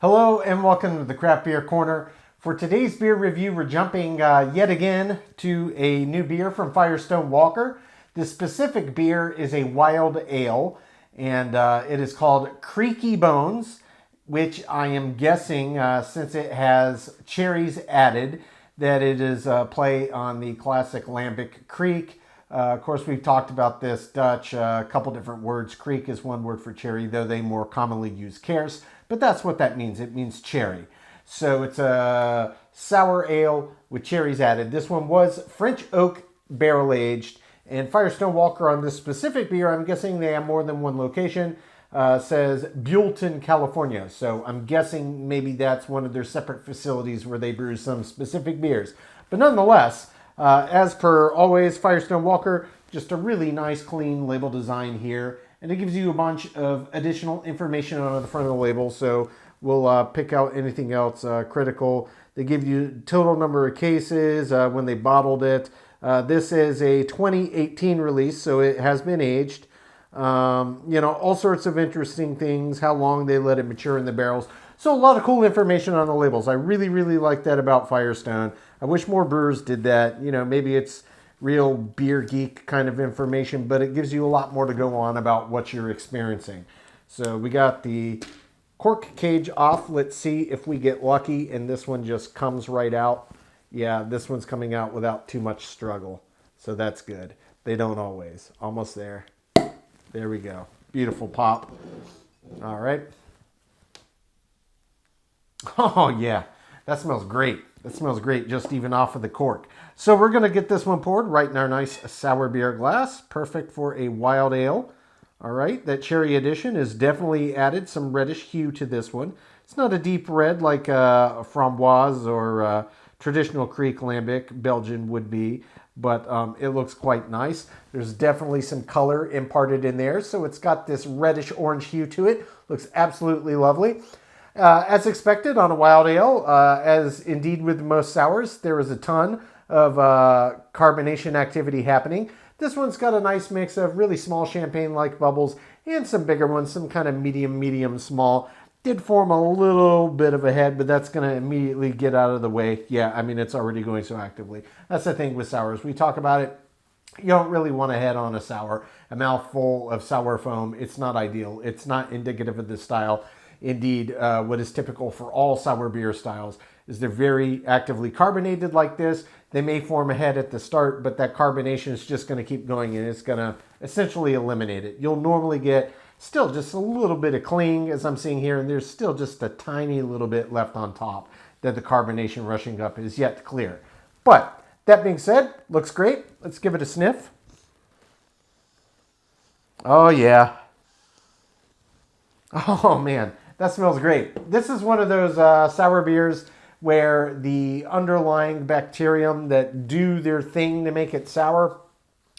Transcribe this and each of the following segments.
Hello and welcome to the Craft Beer Corner. For today's beer review, we're jumping yet again to a new beer from Firestone Walker. This specific beer is a wild ale, and it is called Krieky Bones, which I am guessing, since it has cherries added, that it is a play on the classic lambic kriek. Of course, we've talked about this Dutch, a couple different words. Kriek is one word for cherry, though they more commonly use kers. But that's what that means. It means cherry. So it's a sour ale with cherries added. This one was French oak barrel aged. And Firestone Walker on this specific beer, I'm guessing they have more than one location, says Buellton, California. So I'm guessing maybe that's one of their separate facilities where they brew some specific beers. But nonetheless, as per always, Firestone Walker, just a really nice, clean label design here. And it gives you a bunch of additional information on the front of the label. So we'll pick out anything else critical. They give you total number of cases when they bottled it. This is a 2018 release, so it has been aged. All sorts of interesting things, how long they let it mature in the barrels. So a lot of cool information on the labels. I really, really like that about Firestone. I wish more brewers did that. Maybe it's real beer geek kind of information, but it gives you a lot more to go on about what you're experiencing. So we got the cork cage off. Let's see if we get lucky and this one just comes right out. Yeah, this one's coming out without too much struggle. So that's good. They don't always. Almost there. There we go. Beautiful pop. All right. Oh, yeah. That smells great. That smells great just even off of the cork. So we're going to get this one poured right in our nice sour beer glass. Perfect for a wild ale. All right. That cherry addition is definitely added some reddish hue to this one. It's not a deep red like a framboise or traditional Kriek lambic Belgian would be, but it looks quite nice. There's definitely some color imparted in there, so it's got this reddish orange hue to it. Looks absolutely lovely. As expected on a wild ale, as indeed with most sours, there is a ton of carbonation activity happening. This one's got a nice mix of really small champagne-like bubbles and some bigger ones, some kind of medium, small. Did form a little bit of a head, but that's going to immediately get out of the way. Yeah, I mean, it's already going so actively. That's the thing with sours. We talk about it. You don't really want to head on a sour. A mouthful of sour foam, it's not ideal. It's not indicative of the style. Indeed, what is typical for all sour beer styles is they're very actively carbonated like this. They may form a head at the start, but that carbonation is just going to keep going and it's going to essentially eliminate it. You'll normally get still just a little bit of cling, as I'm seeing here, and there's still just a tiny little bit left on top that the carbonation rushing up is yet to clear. But that being said, looks great. Let's give it a sniff. Oh, yeah. Oh, man. That smells great. This is one of those sour beers where the underlying bacterium that do their thing to make it sour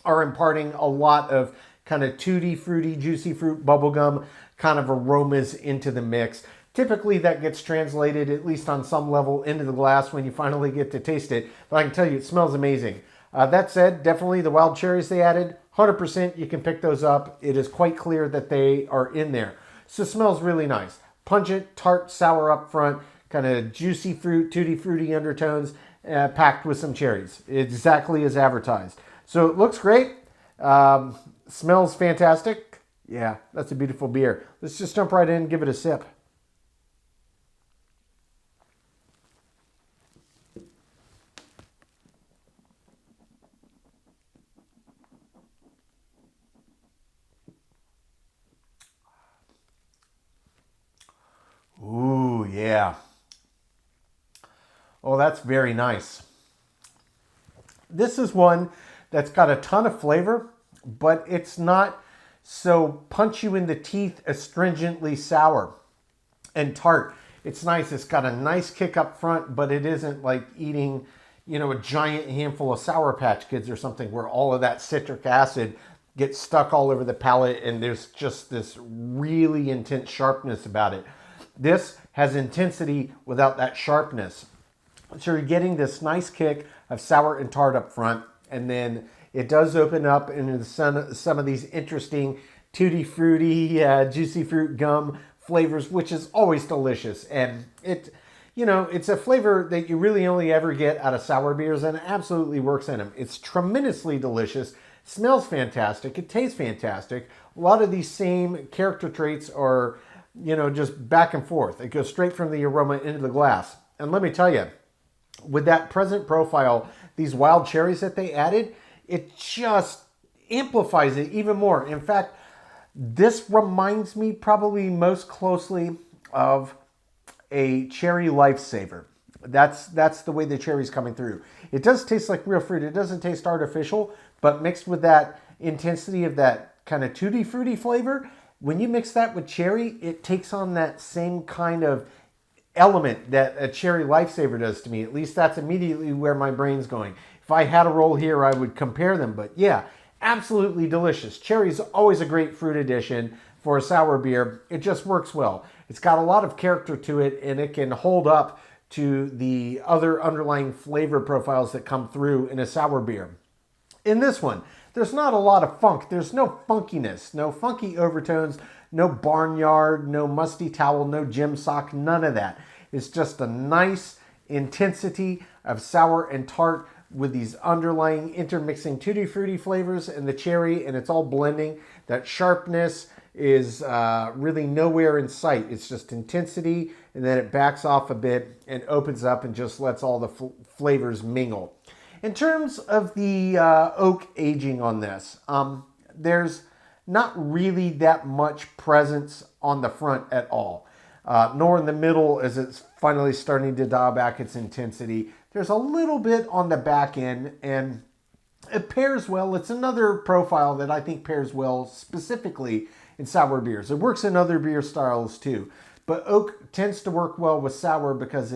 are imparting a lot of kind of tutti fruity, juicy fruit, bubblegum kind of aromas into the mix. Typically that gets translated, at least on some level, into the glass when you finally get to taste it. But I can tell you, it smells amazing. That said, definitely the wild cherries they added, 100% you can pick those up. It is quite clear that they are in there. So it smells really nice. Pungent, tart, sour up front, kind of juicy fruit, tutti fruity undertones, packed with some cherries. Exactly as advertised. So it looks great. Smells fantastic. Yeah, that's a beautiful beer. Let's just jump right in and give it a sip. Ooh, yeah. Oh, that's very nice. This is one that's got a ton of flavor, but it's not so punch you in the teeth astringently sour and tart. It's nice. It's got a nice kick up front, but it isn't like eating, a giant handful of Sour Patch Kids or something where all of that citric acid gets stuck all over the palate and there's just this really intense sharpness about it. This has intensity without that sharpness. So you're getting this nice kick of sour and tart up front, and then it does open up into some of these interesting tutti fruity, juicy fruit gum flavors, which is always delicious. And it's a flavor that you really only ever get out of sour beers, and it absolutely works in them. It's tremendously delicious, smells fantastic, it tastes fantastic. A lot of these same character traits are, just back and forth. It goes straight from the aroma into the glass. And let me tell you, with that present profile, these wild cherries that they added, it just amplifies it even more. In fact, this reminds me probably most closely of a cherry lifesaver. That's the way the cherry's coming through. It does taste like real fruit. It doesn't taste artificial, but mixed with that intensity of that kind of tutti fruity flavor, when you mix that with cherry, it takes on that same kind of element that a cherry lifesaver does to me. At least that's immediately where my brain's going. If I had a roll here, I would compare them. But yeah, absolutely delicious. Cherry is always a great fruit addition for a sour beer. It just works well. It's got a lot of character to it, and it can hold up to the other underlying flavor profiles that come through in a sour beer. In this one, there's not a lot of funk. There's no funkiness, no funky overtones, no barnyard, no musty towel, no gym sock, none of that. It's just a nice intensity of sour and tart with these underlying intermixing tutti fruity flavors and the cherry, and it's all blending. That sharpness is really nowhere in sight. It's just intensity, and then it backs off a bit and opens up and just lets all the flavors mingle. In terms of the oak aging on this, there's not really that much presence on the front at all, nor in the middle as it's finally starting to dial back its intensity. There's a little bit on the back end, and it pairs well. It's another profile that I think pairs well specifically in sour beers. It works in other beer styles too, but oak tends to work well with sour because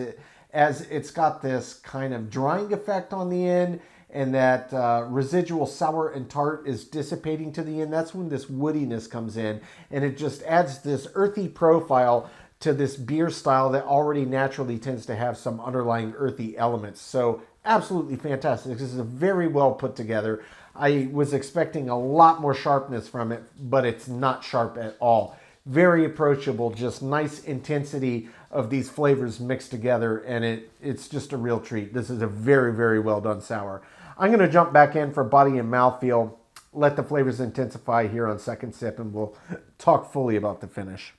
it's got this kind of drying effect on the end, and that residual sour and tart is dissipating to the end. That's when this woodiness comes in, and it just adds this earthy profile to this beer style that already naturally tends to have some underlying earthy elements. So absolutely fantastic. This is a very well put together. I was expecting a lot more sharpness from it, but it's not sharp at all. Very approachable, just nice intensity of these flavors mixed together, and it's just a real treat. This is a very, very well done sour. I'm going to jump back in for body and mouthfeel, let the flavors intensify here on second sip, and we'll talk fully about the finish.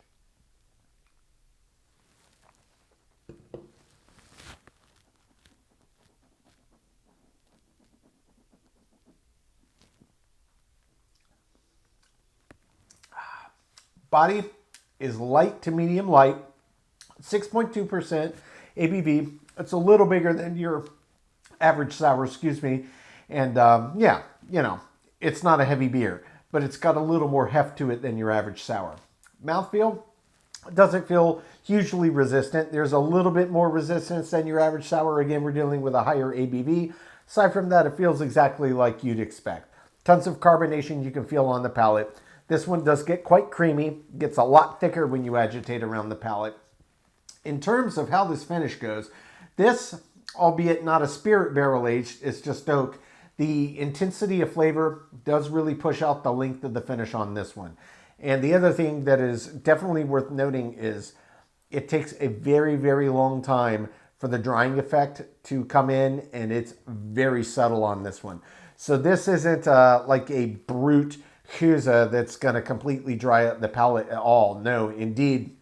Body is light to medium light, 6.2% ABV. It's a little bigger than your average sour, And yeah, it's not a heavy beer, but it's got a little more heft to it than your average sour. Mouthfeel doesn't feel hugely resistant. There's a little bit more resistance than your average sour. Again, we're dealing with a higher ABV. Aside from that, it feels exactly like you'd expect. Tons of carbonation you can feel on the palate. This one does get quite creamy, gets a lot thicker when you agitate around the palate. In terms of how this finish goes, this, albeit not a spirit barrel aged, it's just oak, the intensity of flavor does really push out the length of the finish on this one. And the other thing that is definitely worth noting is it takes a very, very long time for the drying effect to come in, and it's very subtle on this one. So this isn't like a brute Huza that's going to completely dry up the palate at all. No, indeed,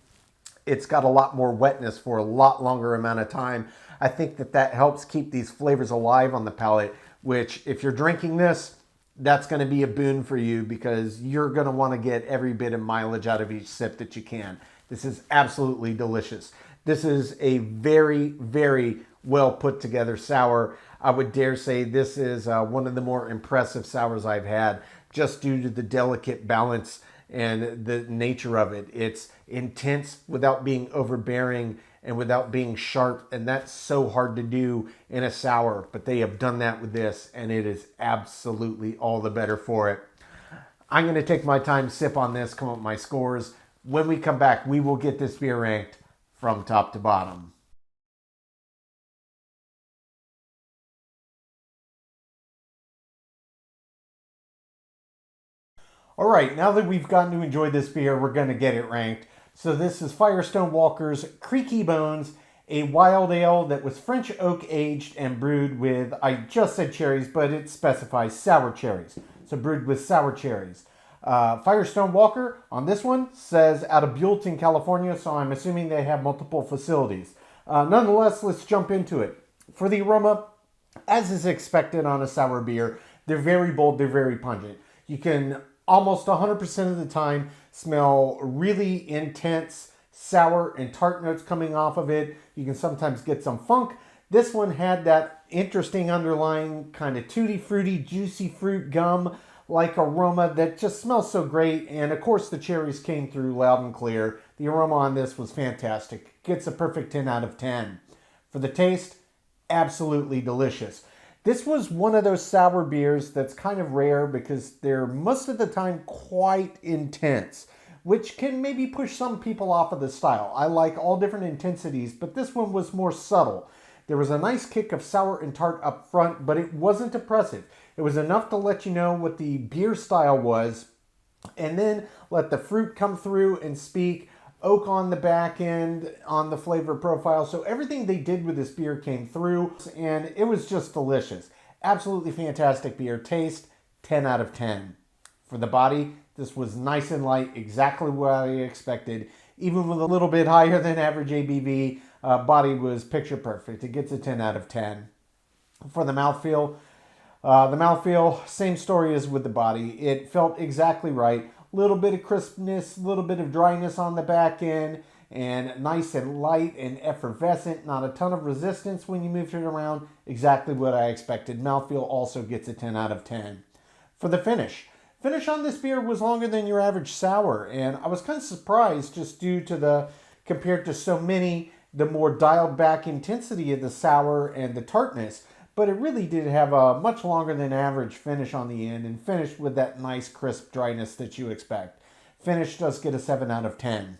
it's got a lot more wetness for a lot longer amount of time. I think that helps keep these flavors alive on the palate, which if you're drinking this, that's going to be a boon for you because you're going to want to get every bit of mileage out of each sip that you can. This is absolutely delicious. This is a very, very well put together sour. I would dare say this is one of the more impressive sours I've had, just due to the delicate balance and the nature of it. It's intense without being overbearing and without being sharp, and that's so hard to do in a sour, but they have done that with this, and it is absolutely all the better for it. I'm going to take my time, sip on this, come up with my scores. When we come back, we will get this beer ranked from top to bottom. All right, now that we've gotten to enjoy this beer, we're going to get it ranked. So this is Firestone Walker's Krieky Bones, a wild ale that was French oak aged and brewed with, I just said cherries, but it specifies sour cherries. So brewed with sour cherries. Firestone Walker on this one says out of Buellton, California, so I'm assuming they have multiple facilities. Nonetheless, let's jump into it. For the aroma, as is expected on a sour beer, they're very bold, they're very pungent. You can almost 100% of the time smell really intense sour and tart notes coming off of it. You can sometimes get some funk. This one had that interesting underlying kind of tutti fruity, juicy fruit gum like aroma that just smells so great. And of course the cherries came through loud and clear. The aroma on this was fantastic. Gets a perfect 10 out of 10. For the taste, absolutely delicious. This was one of those sour beers that's kind of rare because they're most of the time quite intense, which can maybe push some people off of the style. I like all different intensities, but this one was more subtle. There was a nice kick of sour and tart up front, but it wasn't oppressive. It was enough to let you know what the beer style was, and then let the fruit come through and speak. Oak on the back end on the flavor profile. So everything they did with this beer came through, and it was just delicious. Absolutely fantastic beer. Taste, 10 out of 10. For the body, this was nice and light, exactly what I expected. Even with a little bit higher than average ABV, body was picture perfect. It gets a 10 out of 10. For the mouthfeel, same story as with the body. It felt exactly right. Little bit of crispness, little bit of dryness on the back end, and nice and light and effervescent. Not a ton of resistance when you moved it around. Exactly what I expected. Mouthfeel also gets a 10 out of 10. For the finish on this beer was longer than your average sour, and I was kind of surprised just due to compared to so many, the more dialed back intensity of the sour and the tartness. But it really did have a much longer than average finish on the end and finished with that nice crisp dryness that you expect. Finish does get a 7 out of 10.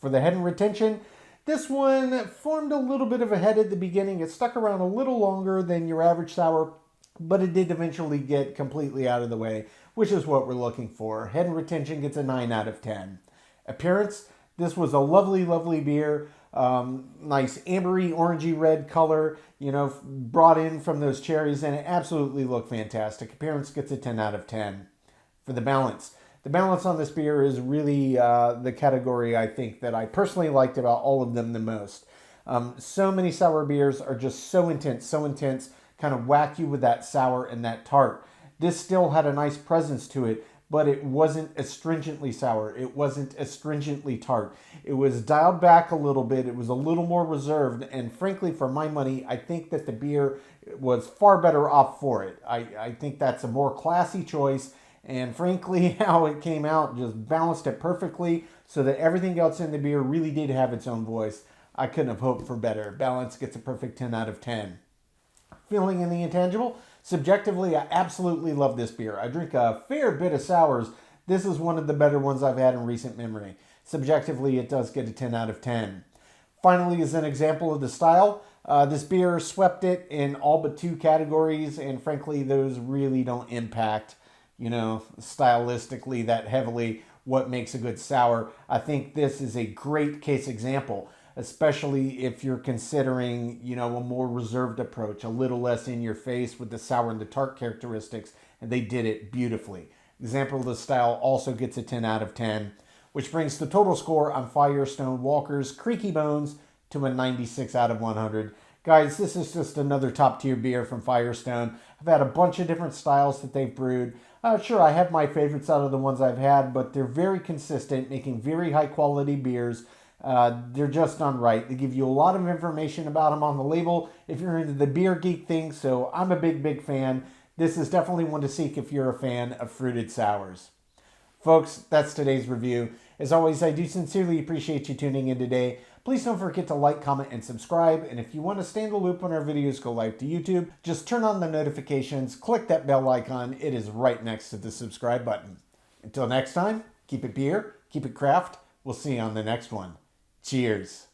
For the head and retention, this one formed a little bit of a head at the beginning. It stuck around a little longer than your average sour, but it did eventually get completely out of the way, which is what we're looking for. Head and retention gets a 9 out of 10. Appearance, this was a lovely, lovely beer. Nice ambery, orangey red color, brought in from those cherries, and it absolutely looked fantastic. Appearance gets a 10 out of 10. For the balance on this beer is really the category I think that I personally liked about all of them the most. So many sour beers are just so intense, kind of whack you with that sour and that tart. This still had a nice presence to it, but it wasn't astringently sour. It wasn't astringently tart. It was dialed back a little bit. It was a little more reserved. And frankly, for my money, I think that the beer was far better off for it. I think that's a more classy choice. And frankly, how it came out just balanced it perfectly so that everything else in the beer really did have its own voice. I couldn't have hoped for better. Balance gets a perfect 10 out of 10. Feeling in the intangible. Subjectively, I absolutely love this beer. I drink a fair bit of sours. This is one of the better ones I've had in recent memory. Subjectively, it does get a 10 out of 10. Finally, as an example of the style, this beer swept it in all but 2 categories, and frankly, those really don't impact, stylistically that heavily what makes a good sour. I think this is a great case example, especially if you're considering, a more reserved approach, a little less in your face with the sour and the tart characteristics, and they did it beautifully. Example of the style also gets a 10 out of 10, which brings the total score on Firestone Walker's Krieky Bones to a 96 out of 100. Guys, this is just another top tier beer from Firestone. I've had a bunch of different styles that they've brewed. Sure, I have my favorites out of the ones I've had, but they're very consistent, making very high quality beers. They're just done right. They give you a lot of information about them on the label if you're into the beer geek thing, so I'm a big fan. This is definitely one to seek if you're a fan of fruited sours. Folks, that's today's review. As always, I do sincerely appreciate you tuning in today. Please don't forget to like, comment, and subscribe. And if you want to stay in the loop when our videos go live to YouTube, just turn on the notifications, click that bell icon. It is right next to the subscribe button. Until next time, keep it beer, keep it craft. We'll see you on the next one. Cheers.